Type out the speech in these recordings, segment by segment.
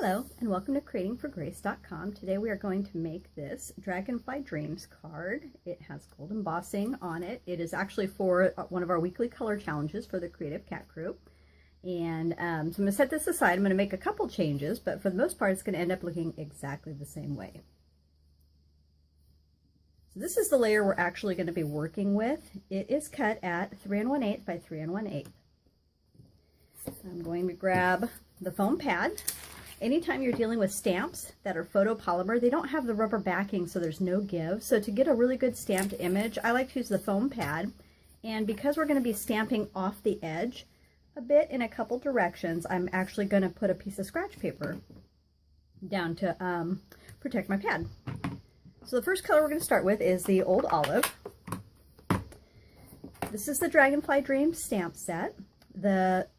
Hello and welcome to creatingforgrace.com. Today we are going to make this Dragonfly Dreams card. It has gold embossing on it. It is actually for one of our weekly color challenges for the Creative Cat Crew. And so I'm going to set this aside. I'm going to make a couple changes, but for the most part it's going to end up looking exactly the same way. So this is the layer we're actually going to be working with. It is cut at 3 1/8 by 3 1/8. I'm going to grab the foam pad. Anytime you're dealing with stamps that are photopolymer, they don't have the rubber backing, so there's no give. So to get a really good stamped image, I like to use the foam pad. And because we're going to be stamping off the edge a bit in a couple directions, I'm actually going to put a piece of scratch paper down to protect my pad. So the first color we're going to start with is the Old Olive. This is the Dragonfly Dreams stamp set. The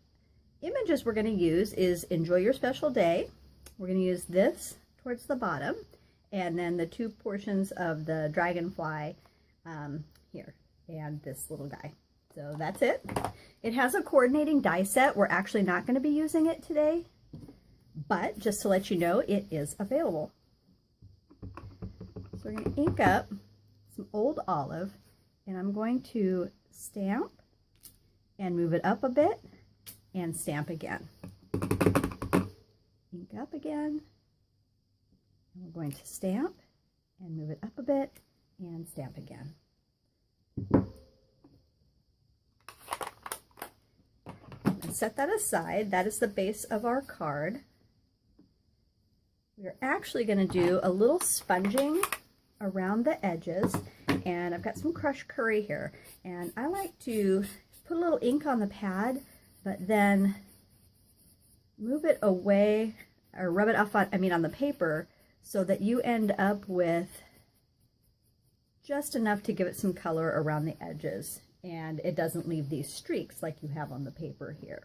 images we're going to use is Enjoy Your Special Day. We're going to use this towards the bottom, and then the two portions of the dragonfly here, and this little guy. So that's it. It has a coordinating die set. We're actually not going to be using it today, but just to let you know, it is available. So we're going to ink up some Old Olive, and I'm going to stamp and move it up a bit and stamp again. Ink up again. And we're going to stamp and move it up a bit and stamp again. And set that aside. That is the base of our card. We're actually going to do a little sponging around the edges, and I've got some crushed curry here, and I like to put a little ink on the pad but then move it away or rub it off on, on the paper, so that you end up with just enough to give it some color around the edges, and it doesn't leave these streaks like you have on the paper here.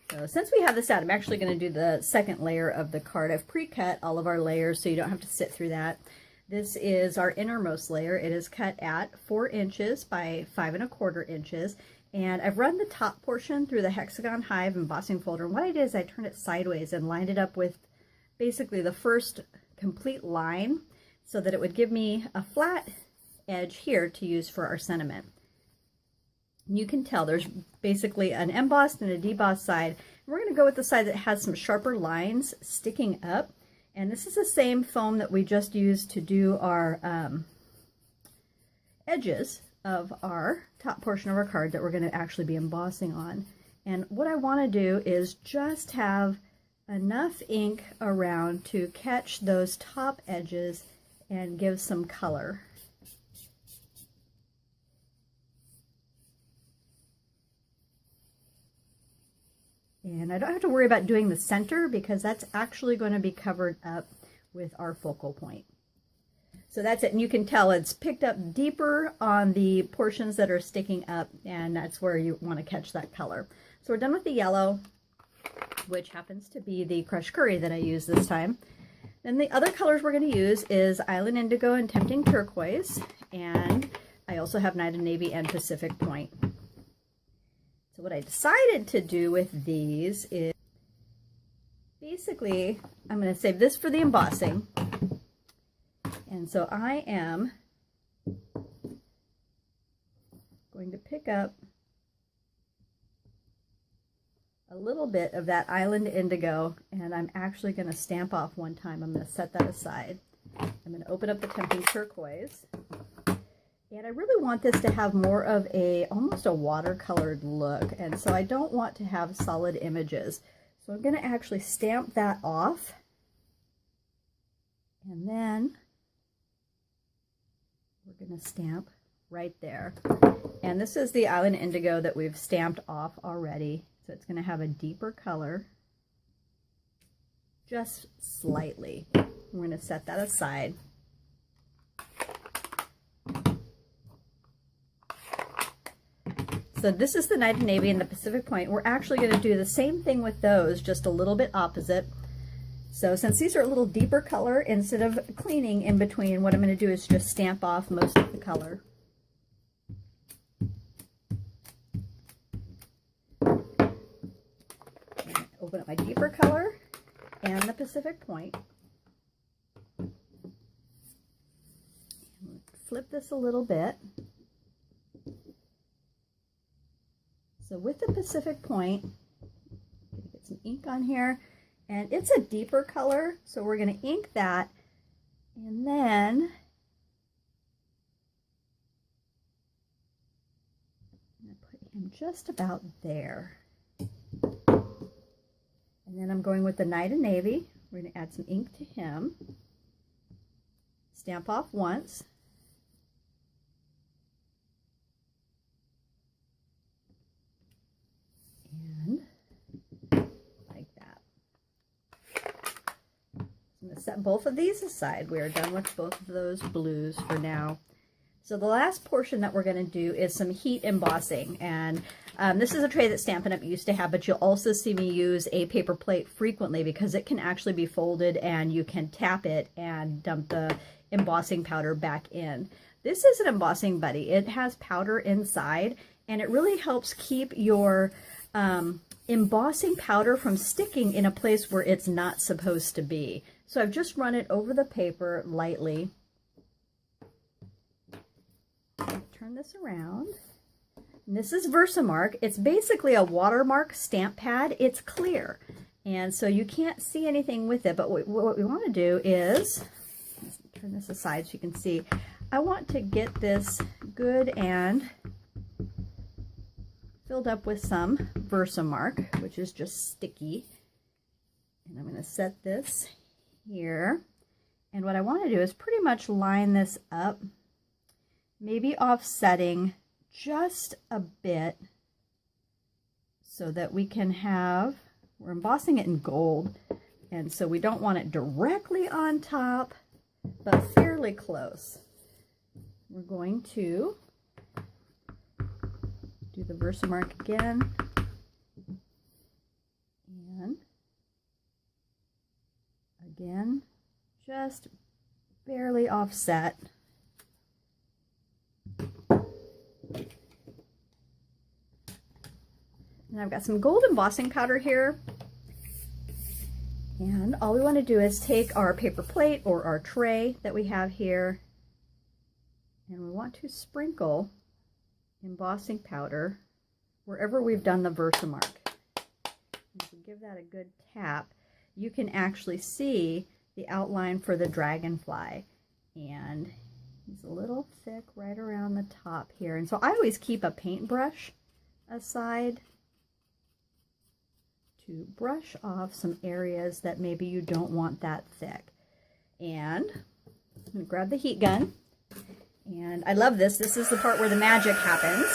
So since we have this out, I'm actually going to do the second layer of the card. I've pre-cut all of our layers so you don't have to sit through that. This is our innermost layer. It is cut at 4 inches by 5 1/4 inches. And I've run the top portion through the Hexagon Hive embossing folder. And what I did is I turned it sideways and lined it up with basically the first complete line so that it would give me a flat edge here to use for our sentiment. And you can tell there's basically an embossed and a debossed side. We're going to go with the side that has some sharper lines sticking up. And this is the same foam that we just used to do our edges of our top portion of our card that we're going to actually be embossing on. And what I want to do is just have enough ink around to catch those top edges and give some color. And I don't have to worry about doing the center because that's actually going to be covered up with our focal point. So that's it, and you can tell it's picked up deeper on the portions that are sticking up, and that's where you want to catch that color. So we're done with the yellow, which happens to be the crushed curry that I used this time. Then the other colors we're going to use is Island Indigo and Tempting Turquoise, and I also have Night of Navy and Pacific Point. So what I decided to do with these is basically, I'm going to save this for the embossing. And so I am going to pick up a little bit of that Island Indigo, and I'm actually going to stamp off one time. I'm going to set that aside. I'm going to open up the Tempting Turquoise. And I really want this to have more of almost a watercolored look. And so I don't want to have solid images. So I'm going to actually stamp that off. And then we're going to stamp right there. And this is the Island Indigo that we've stamped off already. So it's going to have a deeper color, just slightly. We're going to set that aside. So this is the Night of Navy and the Pacific Point. We're actually going to do the same thing with those, just a little bit opposite. So since these are a little deeper color, instead of cleaning in between, what I'm going to do is just stamp off most of the color. Open up my deeper color, and the Pacific Point. Flip this a little bit. So with the Pacific Point, get some ink on here, and it's a deeper color, so we're going to ink that, and then I'm going to put him just about there. And then I'm going with the Night of Navy. We're going to add some ink to him. Stamp off once. And like that. I'm going to set both of these aside. We are done with both of those blues for now. So the last portion that we're going to do is some heat embossing, and this is a tray that Stampin' Up! Used to have, but you'll also see me use a paper plate frequently because it can actually be folded and you can tap it and dump the embossing powder back in. This is an embossing buddy. It has powder inside, and it really helps keep your embossing powder from sticking in a place where it's not supposed to be. So I've just run it over the paper lightly. Turn this around. And this is Versamark. It's basically a watermark stamp pad. It's clear, and so you can't see anything with it, but what we want to do is, let's turn this aside so you can see, I want to get this good and filled up with some Versamark, which is just sticky, and I'm going to set this here, and what I want to do is pretty much line this up, maybe offsetting just a bit so that we can have, we're embossing it in gold, and so we don't want it directly on top, but fairly close. We're going to do the Versamark again, and again, just barely offset. And I've got some gold embossing powder here. And all we want to do is take our paper plate or our tray that we have here, and we want to sprinkle embossing powder wherever we've done the Versamark. If we give that a good tap, you can actually see the outline for the Dragonfly. And he's a little thick right around the top here. And so I always keep a paintbrush aside to brush off some areas that maybe you don't want that thick. And I'm going to grab the heat gun. And I love this. This is the part where the magic happens.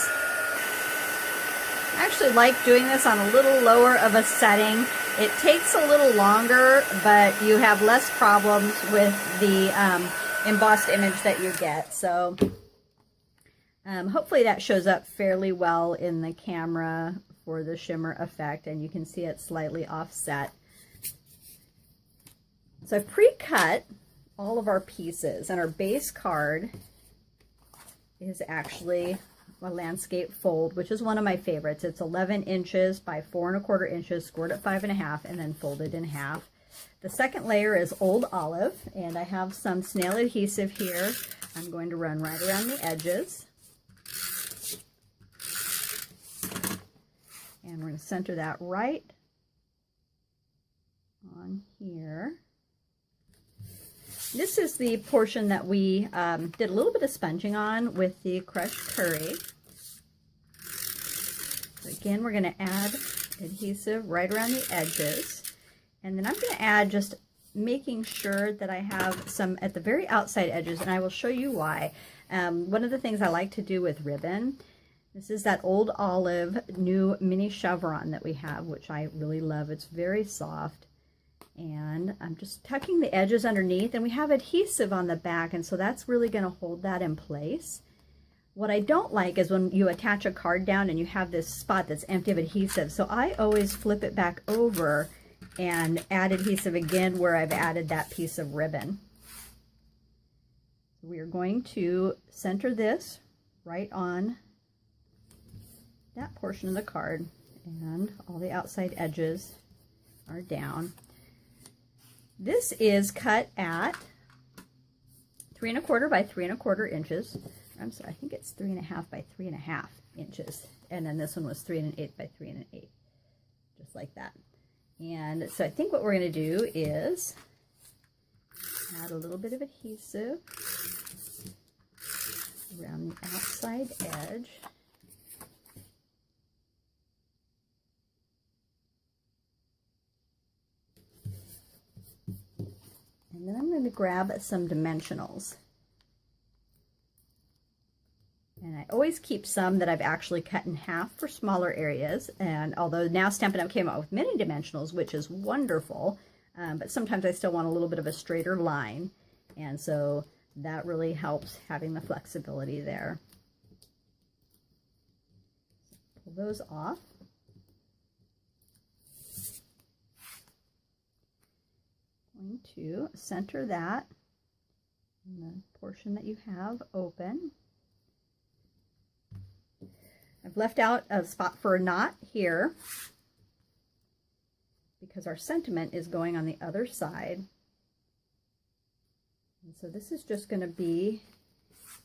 I actually like doing this on a little lower of a setting. It takes a little longer, but you have less problems with the embossed image that you get. So hopefully that shows up fairly well in the camera for the shimmer effect, and you can see it slightly offset. So I've pre-cut all of our pieces, and our base card is actually a landscape fold, which is one of my favorites. It's 11 inches by 4 1/4 inches, scored at 5 1/2, and then folded in half. The second layer is Old Olive, and I have some snail adhesive here. I'm going to run right around the edges. And we're going to center that right on here. This is the portion that we did a little bit of sponging on with the crushed curry. So again, we're going to add adhesive right around the edges. And then I'm going to add, just making sure that I have some at the very outside edges, and I will show you why. One of the things I like to do with ribbon, this is that Old Olive new mini chevron that we have, which I really love. It's very soft. And I'm just tucking the edges underneath, and we have adhesive on the back, and so that's really going to hold that in place. What I don't like is when you attach a card down and you have this spot that's empty of adhesive. So I always flip it back over and add adhesive again where I've added that piece of ribbon. We are going to center this right on that portion of the card, and all the outside edges are down. This is cut at 3 1/4 by 3 1/4 inches. I'm sorry, I think it's 3 1/2 by 3 1/2 inches. And then this one was 3 1/8 by 3 1/8, just like that. And so I think what we're going to do is add a little bit of adhesive around the outside edge. And then I'm going to grab some dimensionals. And I always keep some that I've actually cut in half for smaller areas. And although now Stampin' Up! Came out with many dimensionals, which is wonderful, but sometimes I still want a little bit of a straighter line. And so that really helps having the flexibility there. So pull those off. Going to center that in the portion that you have open. I've left out a spot for a knot here because our sentiment is going on the other side. And so this is just going to be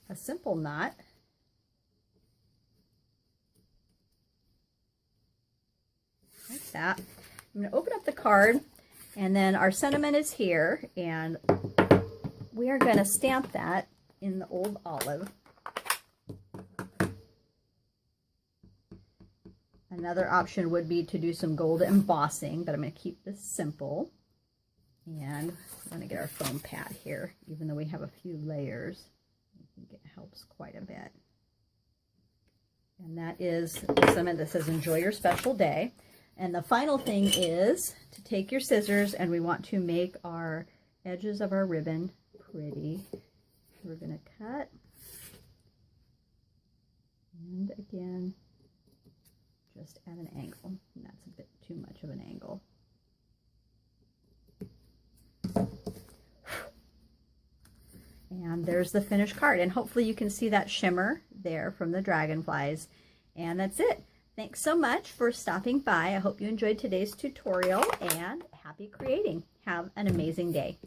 a simple knot. Like that. I'm going to open up the card, and then our sentiment is here, and we are going to stamp that in the old olive. Another option would be to do some gold embossing, but I'm going to keep this simple. And I'm going to get our foam pad here, even though we have a few layers. I think it helps quite a bit. And that is the sentiment that says, enjoy your special day. And the final thing is to take your scissors, and we want to make our edges of our ribbon pretty. We're going to cut. And again, just at an angle, and that's a bit too much of an angle. And there's the finished card, and hopefully you can see that shimmer there from the dragonflies. And that's it. Thanks so much for stopping by. I hope you enjoyed today's tutorial, and happy creating. Have an amazing day.